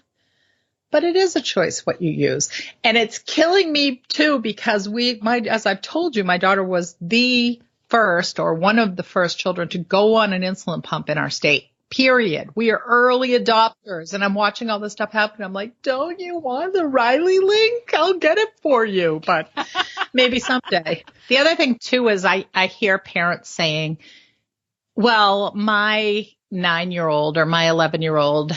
C: But it is a choice what you use. And it's killing me too, because as I've told you, my daughter was the first or one of the first children to go on an insulin pump in our state. Period. We are early adopters, and I'm watching all this stuff happen. I'm like, don't you want the Riley link? I'll get it for you, but maybe someday. The other thing too is I hear parents saying, well, my 9-year-old or my 11-year-old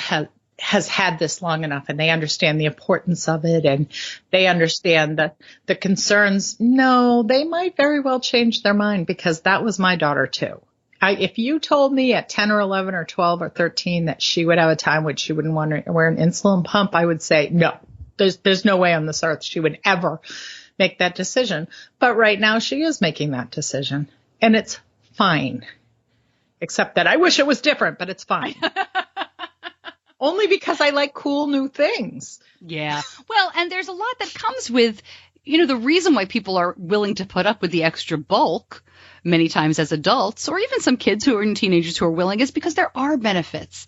C: has had this long enough, and they understand the importance of it, and they understand the concerns. No, they might very well change their mind, because that was my daughter too. If you told me at 10 or 11 or 12 or 13 that she would have a time when she wouldn't want to wear an insulin pump, I would say, no, there's no way on this earth she would ever make that decision. But right now she is making that decision, and it's fine. Except that I wish it was different, but it's fine. Only because I like cool new things.
A: Yeah. Well, and there's a lot that comes with, the reason why people are willing to put up with the extra bulk many times as adults, or even some kids who are teenagers who are willing, is because there are benefits.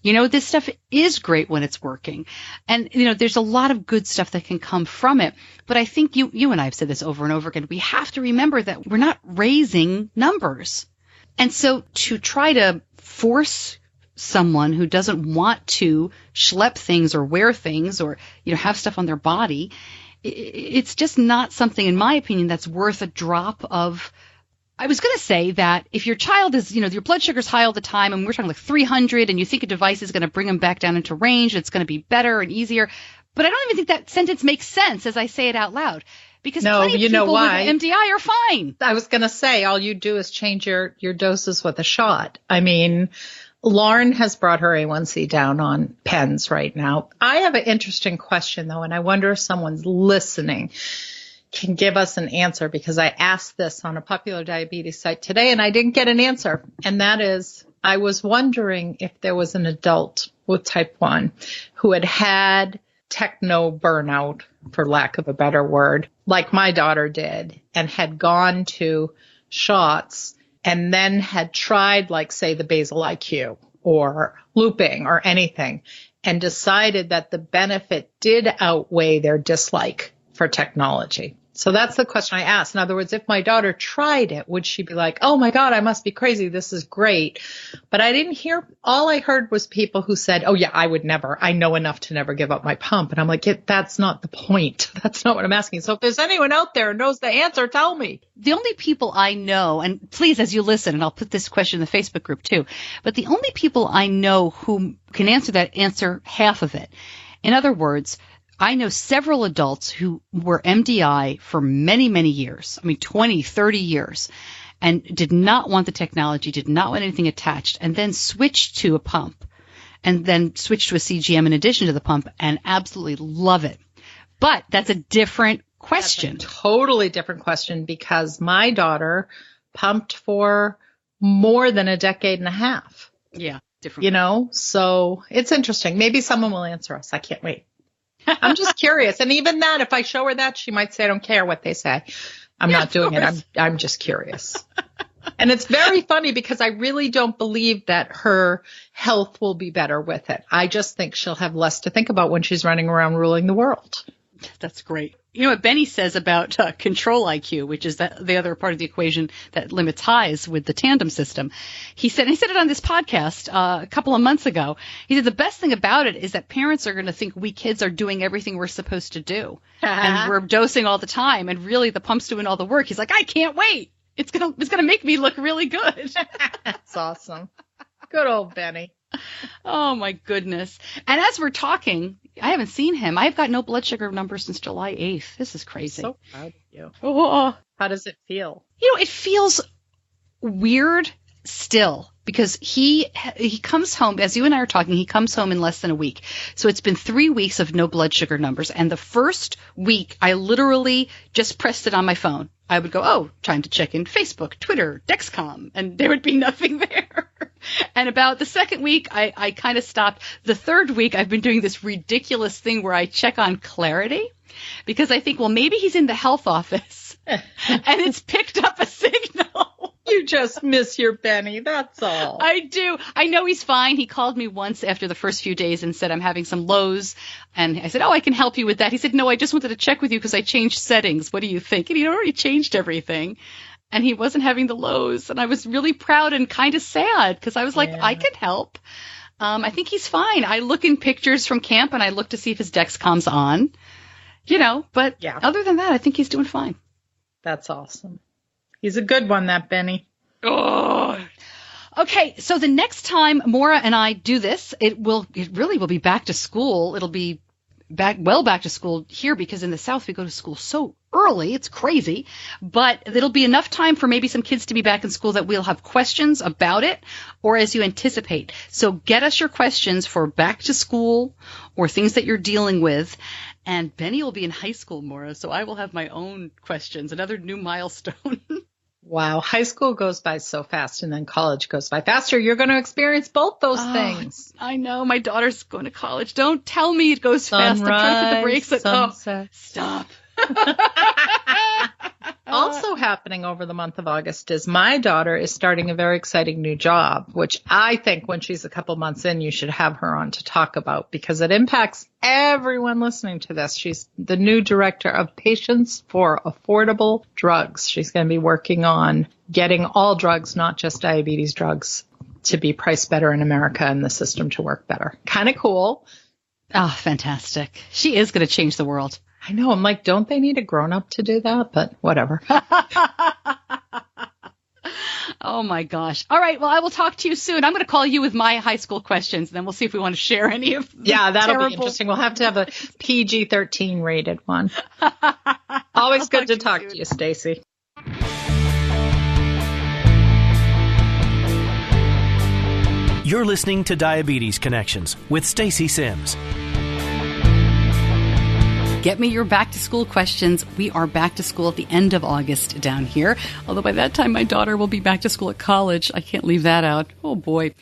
A: This stuff is great when it's working. And, there's a lot of good stuff that can come from it. But I think you and I have said this over and over again. We have to remember that we're not raising numbers. And so to try to force someone who doesn't want to schlep things or wear things or, have stuff on their body, it's just not something, in my opinion, that's worth a drop of. I was going to say that if your child is, your blood sugar's high all the time, and we're talking like 300, and you think a device is going to bring them back down into range, it's going to be better and easier. But I don't even think that sentence makes sense as I say it out loud. Because plenty of people with MDI are fine.
C: I was going to say, all you do is change your doses with a shot. I mean, Lauren has brought her A1C down on pens right now. I have an interesting question, though, and I wonder if someone's listening can give us an answer, because I asked this on a popular diabetes site today and I didn't get an answer. And that is, I was wondering if there was an adult with type 1 who had techno burnout, for lack of a better word, like my daughter did, and had gone to shots and then had tried, like, say, the basal IQ or looping or anything, and decided that the benefit did outweigh their dislike for technology. So that's the question I asked. In other words, if my daughter tried it, would she be like, oh my God, I must be crazy. This is great. But I didn't hear, all I heard was people who said, oh yeah, I would never, I know enough to never give up my pump. And I'm like, that's not the point. That's not what I'm asking. So if there's anyone out there who knows the answer, tell me.
A: The only people I know, and please, as you listen, and I'll put this question in the Facebook group too, but the only people I know who can answer half of it. In other words, I know several adults who were MDI for many, many years. 20, 30 years, and did not want the technology, did not want anything attached, and then switched to a pump, and then switched to a CGM in addition to the pump, and absolutely love it. But that's a different question.
C: That's a totally different question, because my daughter pumped for more than a decade and a half.
A: Yeah, different.
C: So it's interesting. Maybe someone will answer us. I can't wait. I'm just curious. And even that, if I show her that, she might say, I don't care what they say. I'm not doing it. I'm just curious. And it's very funny because I really don't believe that her health will be better with it. I just think she'll have less to think about when she's running around ruling the world.
A: That's great. You know what Benny says about control IQ, which is the other part of the equation that limits highs with the tandem system. He said it on this podcast a couple of months ago. He said the best thing about it is that parents are going to think we kids are doing everything we're supposed to do. And we're dosing all the time. And really the pump's doing all the work. He's like, I can't wait. It's going to make me look really good.
C: That's awesome. Good old Benny.
A: Oh, my goodness. And as we're talking, I haven't seen him. I've got no blood sugar numbers since July 8th. This is crazy.
C: So proud of you.
A: Oh.
C: How does it feel?
A: It feels weird still because he comes home, as you and I are talking, he comes home in less than a week. So it's been 3 weeks of no blood sugar numbers. And the first week, I literally just pressed it on my phone. I would go, oh, time to check in Facebook, Twitter, Dexcom, and there would be nothing there. And about the second week, I kind of stopped. The third week, I've been doing this ridiculous thing where I check on Clarity because I think, well, maybe he's in the health office and it's picked up a signal.
C: You just miss your Benny, that's all.
A: I do. I know he's fine. He called me once after the first few days and said, I'm having some lows. And I said, oh, I can help you with that. He said, no, I just wanted to check with you because I changed settings. What do you think? And he'd already changed everything. And he wasn't having the lows. And I was really proud and kind of sad because I was like, I can help. I think he's fine. I look in pictures from camp and I look to see if his Dexcom's on, but other than that, I think he's doing fine.
C: That's awesome. He's a good one, that Benny.
A: Oh. Okay, so the next time Moira and I do this, it really will be back to school. It'll be back to school here because in the South we go to school so early. It's crazy. But it'll be enough time for maybe some kids to be back in school that we'll have questions about it or as you anticipate. So get us your questions for back to school or things that you're dealing with. And Benny will be in high school, Moira, so I will have my own questions, another new milestone.
C: Wow. High school goes by so fast and then college goes by faster. You're going to experience both those things.
A: I know. My daughter's going to college. Don't tell me it goes fast. I'm trying to put the brakes at stop. Also happening over the month of August is my daughter is starting a very exciting new job, which I think when she's a couple months in, you should have her on to talk about because it impacts everyone listening to this. She's the new director of Patients for Affordable Drugs. She's going to be working on getting all drugs, not just diabetes drugs, to be priced better in America and the system to work better. Kind of cool. Oh, fantastic. She is going to change the world.
C: I know. I'm like, don't they need a grown-up to do that? But whatever.
A: Oh, my gosh. All right. Well, I will talk to you soon. I'm going to call you with my high school questions, and then we'll see if we want to share any of them.
C: Yeah, that'll be interesting. We'll have to have a PG-13 rated one. Always good to talk to you, Stacey.
B: You're listening to Diabetes Connections with Stacey Sims.
A: Get me your back to school questions. We are back to school at the end of August down here. Although by that time, my daughter will be back to school at college. I can't leave that out. Oh, boy.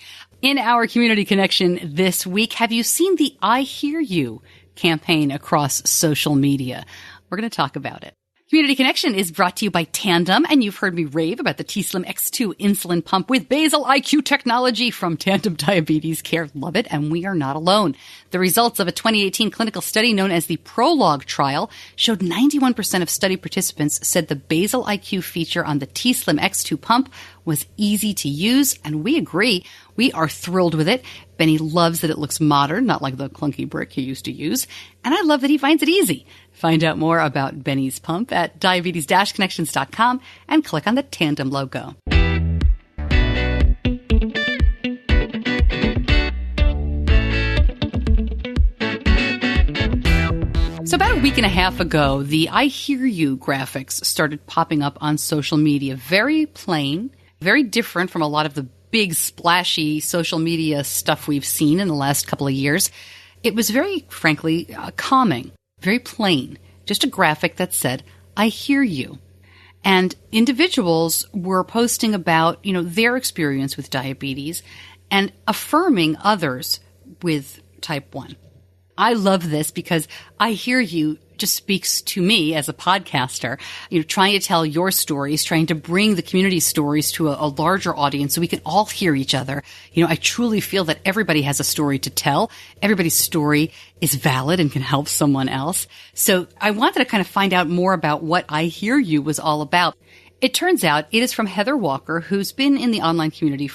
A: In our community connection this week, have you seen the I Hear You campaign across social media? We're going to talk about it. Community Connection is brought to you by Tandem, and you've heard me rave about the t:slim X2 insulin pump with basal IQ technology from Tandem Diabetes Care. Love it, and we are not alone. The results of a 2018 clinical study known as the Prologue trial showed 91% of study participants said the basal IQ feature on the t:slim X2 pump was easy to use, and we agree. We are thrilled with it. Benny loves that it looks modern, not like the clunky brick he used to use, and I love that he finds it easy. Find out more about Benny's pump at diabetes-connections.com and click on the Tandem logo. So about a week and a half ago, the I Hear You graphics started popping up on social media. Very plain, very different from a lot of the big splashy social media stuff we've seen in the last couple of years. It was very, frankly, calming, very plain, just a graphic that said, I hear you. And individuals were posting about, their experience with diabetes and affirming others with type 1. I love this because I hear you just speaks to me as a podcaster, trying to tell your stories, trying to bring the community stories to a larger audience so we can all hear each other. I truly feel that everybody has a story to tell. Everybody's story is valid and can help someone else. So I wanted to kind of find out more about what I Hear You was all about. It turns out it is from Heather Walker, who's been in the online community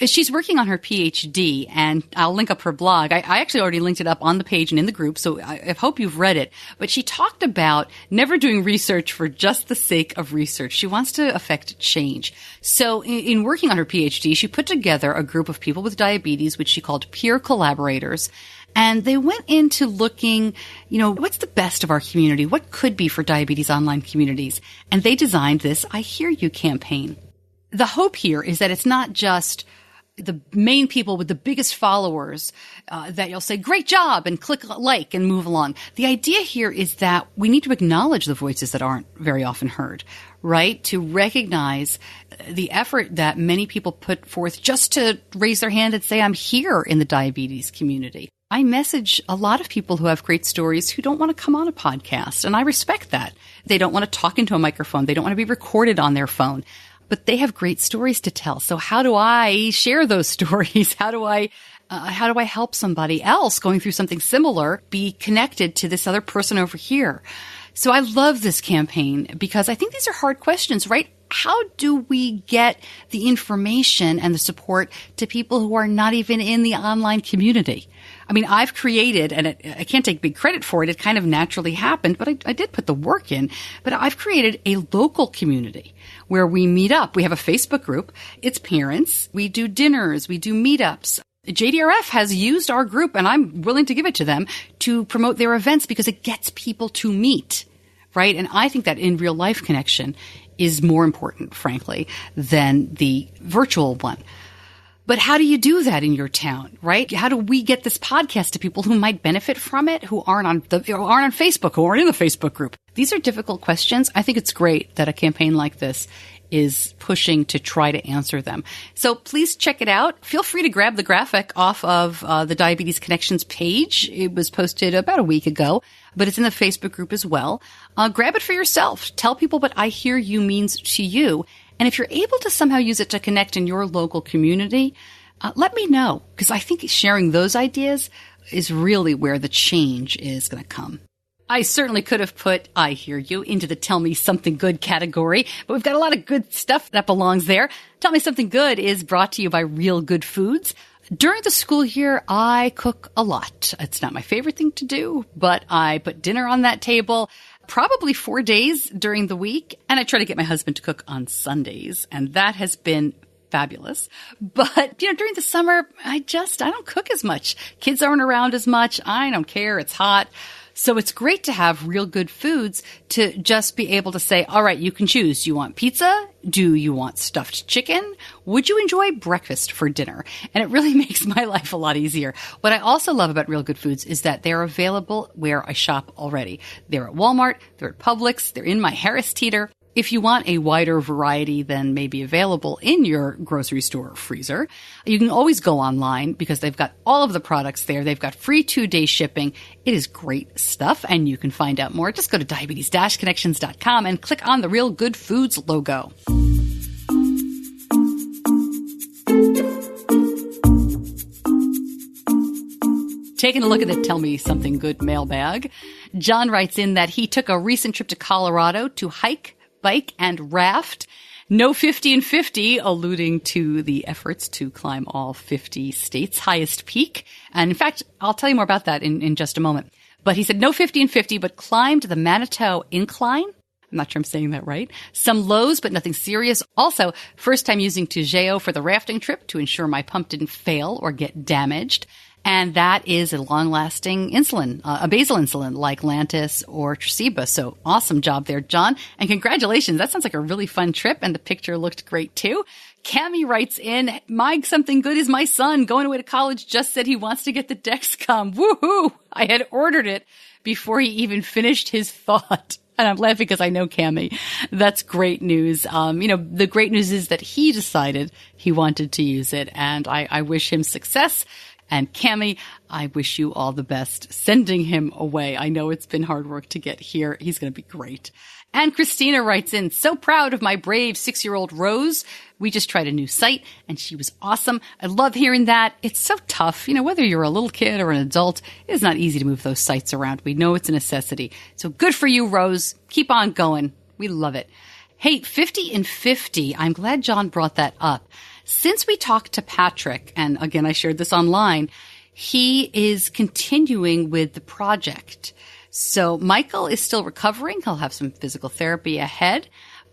A: she's working on her PhD, and I'll link up her blog. I actually already linked it up on the page and in the group, so I hope you've read it. But she talked about never doing research for just the sake of research. She wants to affect change. So in working on her PhD, she put together a group of people with diabetes, which she called peer collaborators. And they went into looking, what's the best of our community? What could be for diabetes online communities? And they designed this I Hear You campaign. The hope here is that it's not just the main people with the biggest followers that you'll say, great job, and click like and move along. The idea here is that we need to acknowledge the voices that aren't very often heard, right? To recognize the effort that many people put forth just to raise their hand and say, I'm here in the diabetes community. I message a lot of people who have great stories who don't want to come on a podcast, and I respect that. They don't want to talk into a microphone. They don't want to be recorded on their phone. But they have great stories to tell. So how do I share those stories? How do I help somebody else going through something similar be connected to this other person over here? So I love this campaign because I think these are hard questions, right? How do we get the information and the support to people who are not even in the online community? I mean, I've created, and I can't take big credit for it. It kind of naturally happened, but I did put the work in. But I've created a local community where we meet up. We have a Facebook group. It's parents. We do dinners. We do meetups. JDRF has used our group, and I'm willing to give it to them, to promote their events because it gets people to meet, right? And I think that in real life connection is more important, frankly, than the virtual one. But how do you do that in your town, right? How do we get this podcast to people who might benefit from it, who aren't on Facebook, who aren't in the Facebook group? These are difficult questions. I think it's great that a campaign like this is pushing to try to answer them. So please check it out. Feel free to grab the graphic off of the Diabetes Connections page. It was posted about a week ago, but it's in the Facebook group as well. Grab it for yourself. Tell people what I Hear You means to you. And if you're able to somehow use it to connect in your local community, let me know, because I think sharing those ideas is really where the change is going to come. I certainly could have put I Hear You into the Tell Me Something Good category, but we've got a lot of good stuff that belongs there. Tell Me Something Good is brought to you by Real Good Foods. During the school year, I cook a lot. It's not my favorite thing to do, but I put dinner on that table probably 4 days during the week, and I try to get my husband to cook on Sundays, and that has been fabulous. But, during the summer, I don't cook as much. Kids aren't around as much. I don't care. It's hot. So it's great to have Real Good Foods to just be able to say, all right, you can choose. Do you want pizza? Do you want stuffed chicken? Would you enjoy breakfast for dinner? And it really makes my life a lot easier. What I also love about Real Good Foods is that they're available where I shop already. They're at Walmart, they're at Publix, they're in my Harris Teeter. If you want a wider variety than may be available in your grocery store freezer, you can always go online because they've got all of the products there. They've got free 2-day shipping. It is great stuff, and you can find out more. Just go to diabetes-connections.com and click on the Real Good Foods logo. Taking a look at the Tell Me Something Good mailbag, John writes in that he took a recent trip to Colorado to hike, bike, and raft. No 50 and 50, alluding to the efforts to climb all 50 states' highest peak. And in fact, I'll tell you more about that in just a moment. But he said no 50 and 50, but climbed the Manitou Incline. I'm not sure I'm saying that right. Some lows, but nothing serious. Also, first time using Toujeo for the rafting trip to ensure my pump didn't fail or get damaged. And that is a long-lasting insulin, a basal insulin like Lantus or Tresiba. So awesome job there, John. And congratulations. That sounds like a really fun trip. And the picture looked great too. Cammie writes in, my something good is my son going away to college just said he wants to get the Dexcom. Woohoo! I had ordered it before he even finished his thought. And I'm laughing because I know Cammie. That's great news. The great news is that he decided he wanted to use it. And I wish him success. And Cammie, I wish you all the best sending him away. I know it's been hard work to get here. He's going to be great. And Christina writes in, so proud of my brave 6-year-old Rose. We just tried a new site and she was awesome. I love hearing that. It's so tough. Whether you're a little kid or an adult, it's not easy to move those sites around. We know it's a necessity. So good for you, Rose. Keep on going. We love it. Hey, 50 and 50. I'm glad John brought that up. Since we talked to Patrick, and again, I shared this online, he is continuing with the project. So Michael is still recovering. He'll have some physical therapy ahead,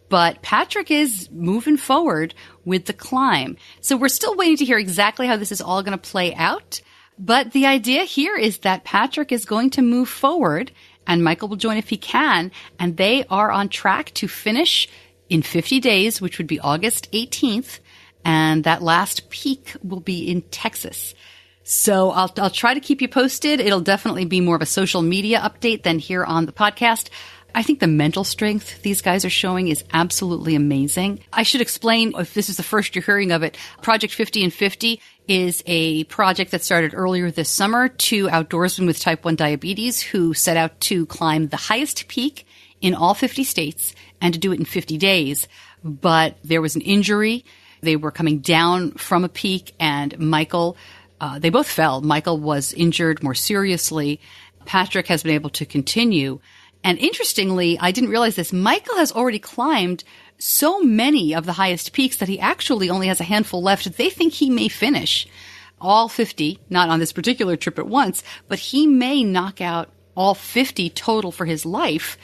A: but Patrick is moving forward with the climb. So we're still waiting to hear exactly how this is all going to play out. But the idea here is that Patrick is going to move forward and Michael will join if he can. And they are on track to finish in 50 days, which would be August 18th. And that last peak will be in Texas. So I'll try to keep you posted. It'll definitely be more of a social media update than here on the podcast. I think the mental strength these guys are showing is absolutely amazing. I should explain, if this is the first you're hearing of it, Project 50 and 50 is a project that started earlier this summer. 2 outdoorsmen with type 1 diabetes who set out to climb the highest peak in all 50 states and to do it in 50 days. But there was an injury. They were coming down from a peak, and Michael, they both fell. Michael was injured more seriously. Patrick has been able to continue. And interestingly, I didn't realize this, Michael has already climbed so many of the highest peaks that he actually only has a handful left. They think he may finish all 50, not on this particular trip at once, but he may knock out all 50 total for his life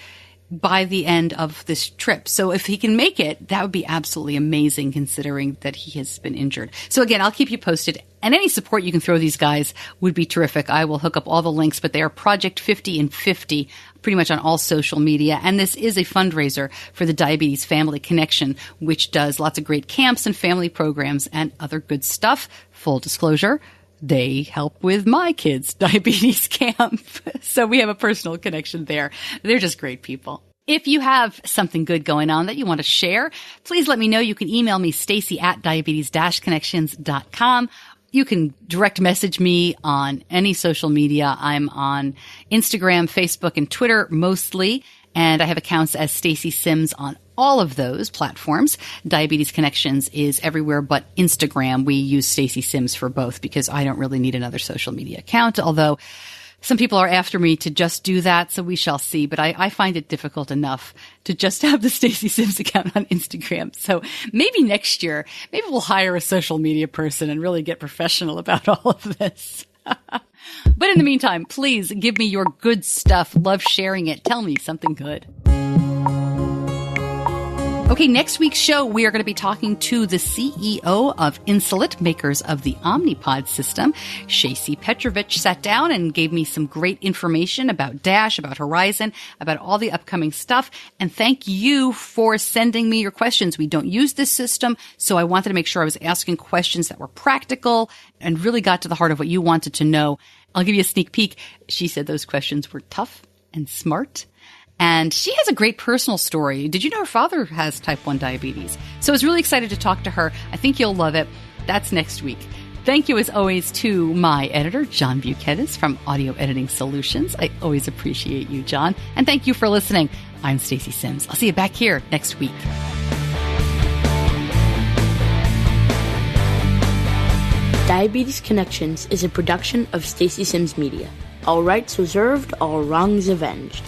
A: by the end of this trip. So if he can make it, that would be absolutely amazing considering that he has been injured. So again, I'll keep you posted. And any support you can throw these guys would be terrific. I will hook up all the links, but they are Project 50 and 50 pretty much on all social media. And this is a fundraiser for the Diabetes Family Connection, which does lots of great camps and family programs and other good stuff. Full disclosure, they help with my kids' diabetes camp. So we have a personal connection there. They're just great people. If you have something good going on that you want to share, please let me know. You can email me, Stacey at diabetes-connections.com. You can direct message me on any social media. I'm on Instagram, Facebook, and Twitter mostly. And I have accounts as Stacey Sims on all of those platforms. Diabetes Connections is everywhere but Instagram. We use Stacey Sims for both because I don't really need another social media account, although some people are after me to just do that, so we shall see. But I find it difficult enough to just have the Stacey Sims account on Instagram. So maybe next year, maybe we'll hire a social media person and really get professional about all of this. But in the meantime, please give me your good stuff. Love sharing it. Tell me something good. Okay, next week's show, we are going to be talking to the CEO of Insulet, makers of the Omnipod system. Shacey Petrovich sat down and gave me some great information about Dash, about Horizon, about all the upcoming stuff. And thank you for sending me your questions. We don't use this system, so I wanted to make sure I was asking questions that were practical and really got to the heart of what you wanted to know. I'll give you a sneak peek. She said those questions were tough and smart. And she has a great personal story. Did you know her father has type 1 diabetes? So I was really excited to talk to her. I think you'll love it. That's next week. Thank you, as always, to my editor, John Buchanan from Audio Editing Solutions. I always appreciate you, John. And thank you for listening. I'm Stacey Sims. I'll see you back here next week.
D: Diabetes Connections is a production of Stacey Sims Media. All rights reserved, all wrongs avenged.